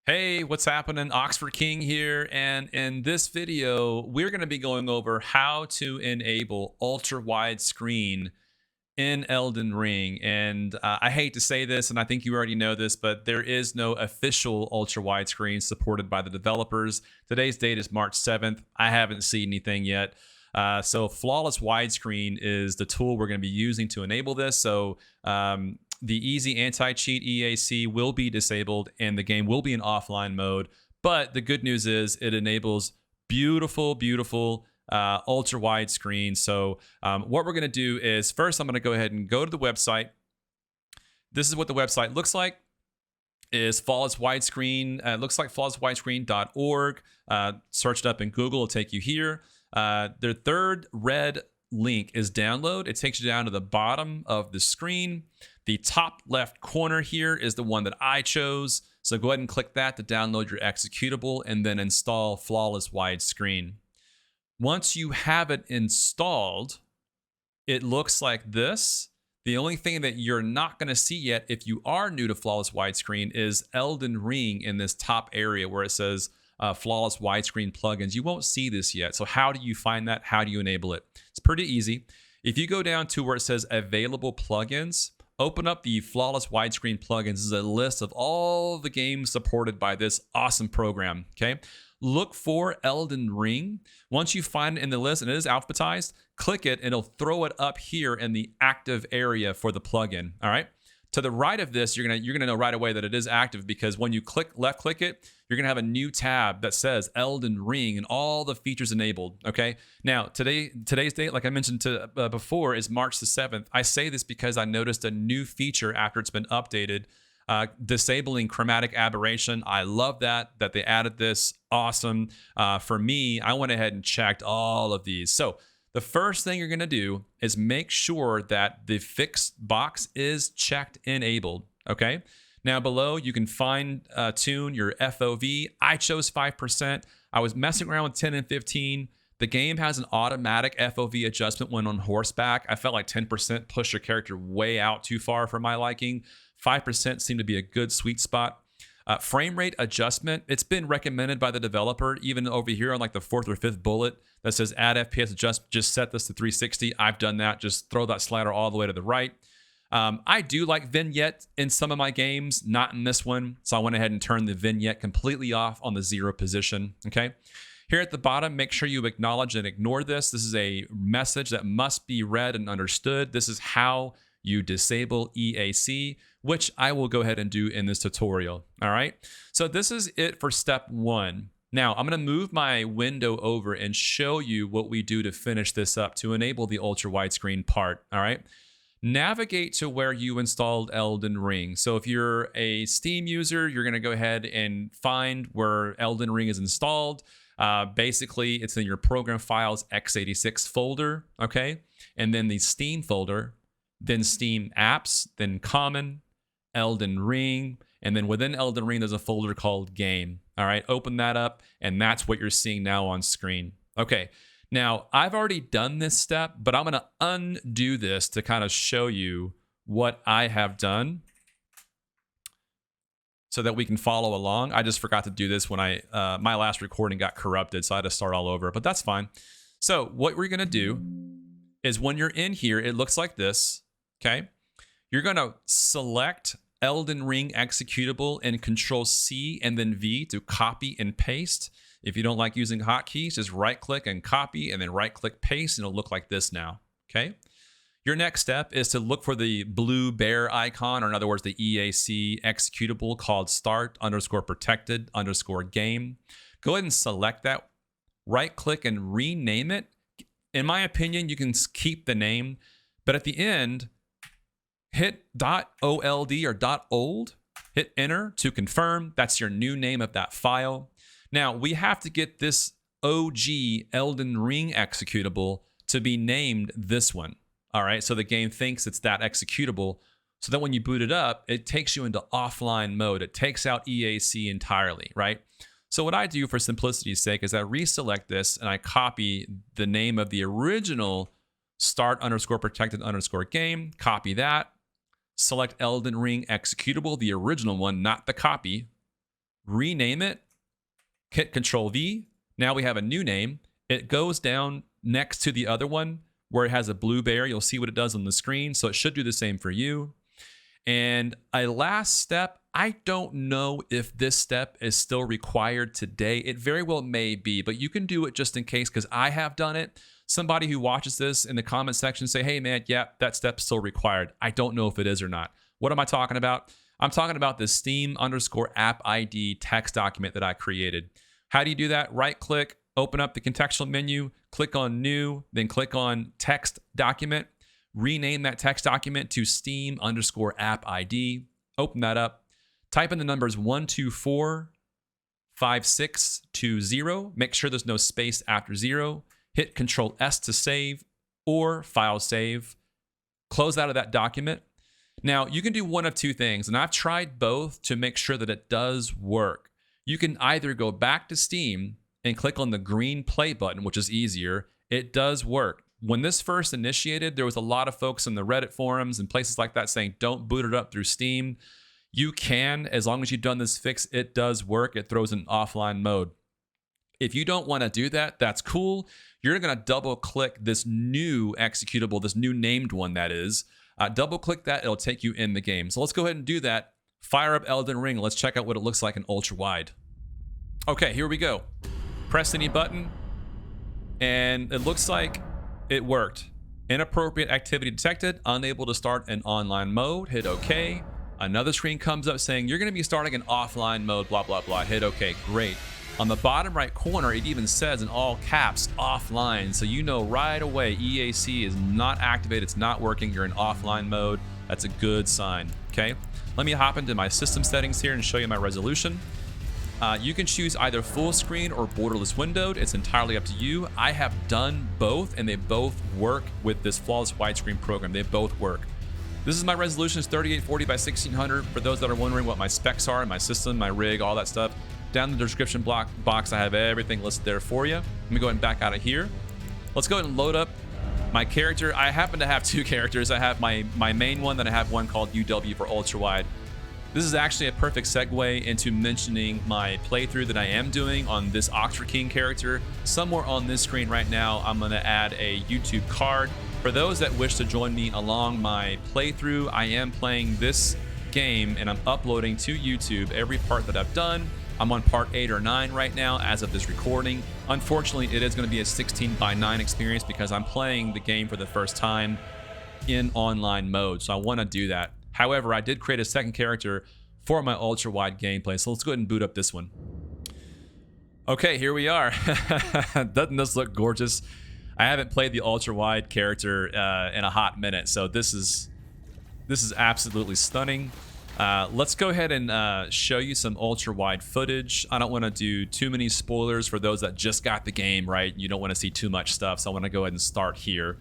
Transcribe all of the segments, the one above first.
Hey, what's happening? Oxford King here, and in this video, we're going to be going over how to enable ultra wide screen in Elden Ring. And I hate to say this, and I think you already know this, but there is no official ultra wide screen supported by the developers. Today's date is March 7th. I haven't seen anything yet. So flawless widescreen is the tool we're going to be using to enable this. So the easy anti-cheat EAC will be disabled and the game will be in offline mode. But the good news is it enables beautiful ultra wide screen. So what we're going to do is first I'm going to go ahead and go to the website. This is what the website looks like. Is flawless widescreen. Looks like flawlesswidescreen.org. Search it up in Google. It'll take you here. Their third red link is download. It takes you down to the bottom of the screen. The top left corner here is the one that I chose. So go ahead and click that to download your executable and then install flawless widescreen. Once you have it installed, it looks like this. The only thing that you're not going to see yet if you are new to flawless widescreen is Elden Ring in this top area where it says flawless widescreen plugins. You won't see this yet. So how do you find that? How do you enable it? It's pretty easy. If you go down to where it says available plugins, open up the flawless widescreen plugins. This is a list of all the games supported by this awesome program. Okay. Look for Elden Ring. Once you find it in the list and it is alphabetized, click it and it'll throw it up here in the active area for the plugin. All right. To the right of this, you're gonna know right away that it is active because when you left click it, you're gonna have a new tab that says Elden Ring and all the features enabled. Okay. Now today's date, like I mentioned before, is March the 7th. I say this because I noticed a new feature after it's been updated. Disabling chromatic aberration. I love that they added this. Awesome. For me, I went ahead and checked all of these. So the first thing you're going to do is make sure that the fixed box is checked enabled. Okay. Now below you can fine tune your FOV. I chose 5%. I was messing around with 10 and 15. The game has an automatic FOV adjustment when on horseback. I felt like 10% pushed your character way out too far for my liking. 5% seemed to be a good sweet spot. Frame rate adjustment, it's been recommended by the developer, even over here on like the 4th or 5th bullet that says add FPS adjust, just set this to 360. I've done that. Just throw that slider all the way to the right. I do like vignette in some of my games, not in this one. So I went ahead and turned the vignette completely off on the 0 position. Okay. Here at the bottom, make sure you acknowledge and ignore this. This is a message that must be read and understood. This is how you disable EAC, which I will go ahead and do in this tutorial. All right. So this is it for step 1. Now I'm going to move my window over and show you what we do to finish this up to enable the ultra widescreen part. All right. Navigate to where you installed Elden Ring. So if you're a Steam user, you're going to go ahead and find where Elden Ring is installed. Basically, it's in your program files x86 folder. Okay. And then the Steam folder, then Steam apps, then common, Elden Ring, and then within Elden Ring, there's a folder called game. All right, open that up, and that's what you're seeing now on screen. Okay, now I've already done this step, but I'm gonna undo this to kind of show you what I have done so that we can follow along. I just forgot to do this when my last recording got corrupted, so I had to start all over, but that's fine. So what we're gonna do is when you're in here, it looks like this. Okay, you're gonna select Elden Ring executable and Control-C and then V to copy and paste. If you don't like using hotkeys, just right-click and copy and then right-click paste, and it'll look like this now. Okay. Your next step is to look for the blue bear icon, or in other words, the EAC executable called start_protected_game. Go ahead and select that. Right-click and rename it. In my opinion, you can keep the name, but at the end, hit .old or .old, hit enter to confirm. That's your new name of that file. Now, we have to get this OG Elden Ring executable to be named this one. All right, so the game thinks it's that executable, so that when you boot it up, it takes you into offline mode. It takes out EAC entirely, right? So what I do for simplicity's sake is I reselect this and I copy the name of the original start_protected_game, copy that, select Elden Ring executable, the original one, not the copy, rename it, hit Control V. Now we have a new name. It goes down next to the other one where it has a blue bear. You'll see what it does on the screen. So it should do the same for you. And a last step, I don't know if this step is still required today. It very well may be, but you can do it just in case because I have done it. Somebody who watches this in the comment section say, hey man, yeah, that step's still required. I don't know if it is or not. What am I talking about? I'm talking about the Steam_app ID text document that I created. How do you do that? Right click, open up the contextual menu, click on new, then click on text document, rename that text document to Steam_app ID, open that up, type in the numbers 1245620, make sure there's no space after 0, hit Control S to save or file save, close out of that document. Now, you can do one of two things, and I've tried both to make sure that it does work. You can either go back to Steam and click on the green play button, which is easier. It does work. When this first initiated, there was a lot of folks in the Reddit forums and places like that saying, don't boot it up through Steam. You can, as long as you've done this fix, it does work. It throws in offline mode. If you don't want to do that, that's cool. You're going to double click this new executable, this new named one that is. Double click that, it'll take you in the game. So let's go ahead and do that. Fire up Elden Ring. Let's check out what it looks like in ultra wide. Okay, here we go. Press any button, and it looks like it worked. Inappropriate activity detected, unable to start in online mode, hit OK. Another screen comes up saying you're going to be starting in offline mode, blah, blah, blah, hit OK, great. On the bottom right corner, it even says in all caps, offline. So you know right away EAC is not activated, it's not working, you're in offline mode. That's a good sign, okay? Let me hop into my system settings here and show you my resolution. You can choose either full screen or borderless windowed. It's entirely up to you. I have done both, and they both work with this flawless widescreen program. They both work. This is my resolution, is 3840 by 1600. For those that are wondering what my specs are, my system, my rig, all that stuff, down in the description box, I have everything listed there for you. Let me go ahead and back out of here. Let's go ahead and load up my character. I happen to have two characters. I have my main one, then I have one called UW for Ultrawide. This is actually a perfect segue into mentioning my playthrough that I am doing on this Oxford King character. Somewhere on this screen right now, I'm going to add a YouTube card. For those that wish to join me along my playthrough, I am playing this game and I'm uploading to YouTube every part that I've done. I'm on part 8 or 9 right now as of this recording. Unfortunately, it is going to be a 16:9 experience because I'm playing the game for the first time in online mode, so I want to do that. However, I did create a second character for my ultra-wide gameplay, so let's go ahead and boot up this one. Okay, here we are. Doesn't this look gorgeous? I haven't played the ultra-wide character in a hot minute, so this is absolutely stunning. Let's go ahead and show you some ultra-wide footage. I don't want to do too many spoilers for those that just got the game, right? You don't want to see too much stuff, so I want to go ahead and start here.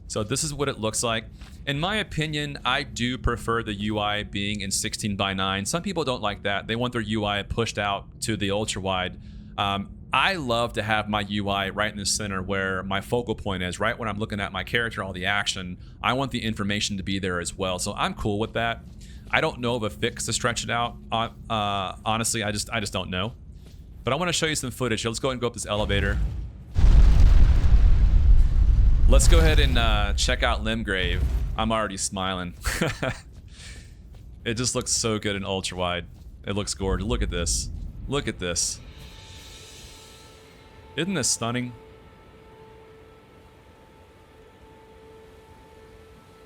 So this is what it looks like. In my opinion, I do prefer the UI being in 16:9. Some people don't like that. They want their UI pushed out to the ultra-wide. I love to have my UI right in the center where my focal point is, right when I'm looking at my character, all the action. I want the information to be there as well, so I'm cool with that. I don't know of a fix to stretch it out. Honestly, I just don't know. But I want to show you some footage. So let's go ahead and go up this elevator. Let's go ahead and check out Limgrave. I'm already smiling. It just looks so good in ultra wide. It looks gorgeous. Look at this. Look at this. Isn't this stunning?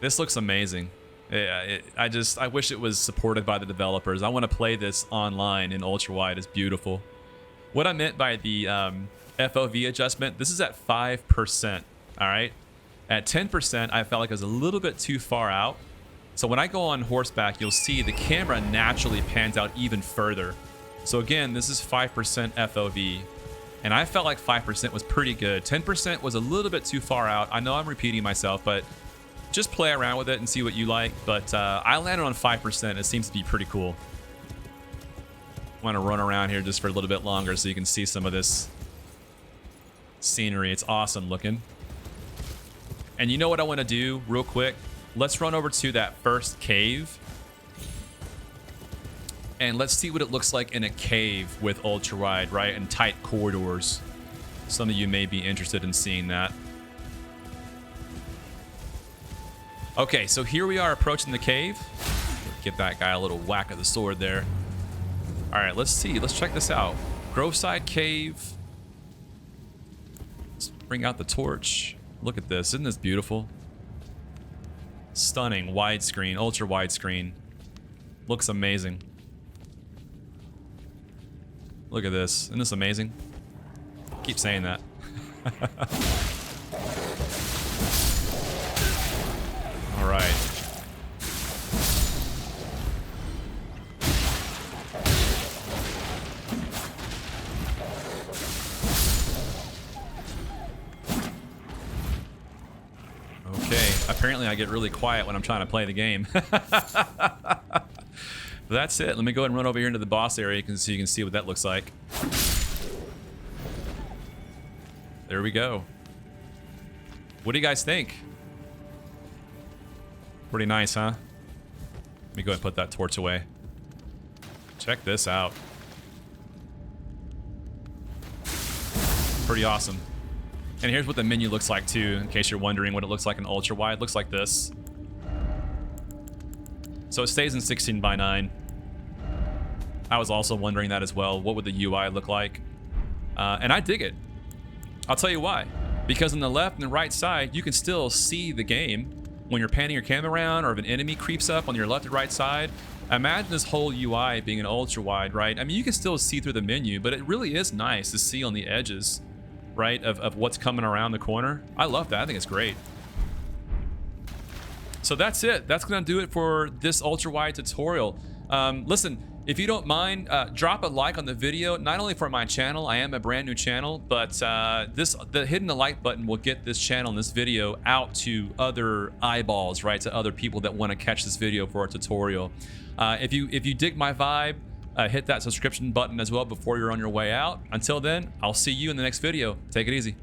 This looks amazing. Yeah, I wish it was supported by the developers. I want to play this online in ultra wide. It's beautiful. What I meant by the FOV adjustment, this is at 5%. All right. At 10%, I felt like it was a little bit too far out. So when I go on horseback, you'll see the camera naturally pans out even further. So again, this is 5% FOV. And I felt like 5% was pretty good. 10% was a little bit too far out. I know I'm repeating myself, but just play around with it and see what you like. But I landed on 5%. It seems to be pretty cool. I want to run around here just for a little bit longer so you can see some of this scenery. It's awesome looking. And you know what I want to do real quick? Let's run over to that first cave. And let's see what it looks like in a cave with ultra-wide, right? And tight corridors. Some of you may be interested in seeing that. Okay, so here we are approaching the cave. Give that guy a little whack of the sword there. All right, let's see. Let's check this out. Groveside Cave. Let's bring out the torch. Look at this. Isn't this beautiful? Stunning. Widescreen. Ultra widescreen. Looks amazing. Look at this. Isn't this amazing? Keep saying that. All right. Okay. Apparently I get really quiet when I'm trying to play the game. That's it. Let me go ahead and run over here into the boss area so you can see what that looks like. There we go. What do you guys think? Pretty nice, huh? Let me go ahead and put that torch away. Check this out. Pretty awesome. And here's what the menu looks like too, in case you're wondering what it looks like in ultra wide. It looks like this. So it stays in 16:9. I was also wondering that as well. What would the UI look like? And I dig it. I'll tell you why. Because on the left and the right side, you can still see the game when you're panning your camera around, or if an enemy creeps up on your left or right side. Imagine this whole UI being an ultra wide, right? I mean, you can still see through the menu, but it really is nice to see on the edges, right, of what's coming around the corner. I love that. I think it's great. So that's it. That's going to do it for this ultra wide tutorial. Listen, if you don't mind, drop a like on the video, not only for my channel. I am a brand new channel, but hitting the like button will get this channel and this video out to other eyeballs, right? To other people that want to catch this video for a tutorial. If you dig my vibe, hit that subscription button as well before you're on your way out. Until then, I'll see you in the next video. Take it easy.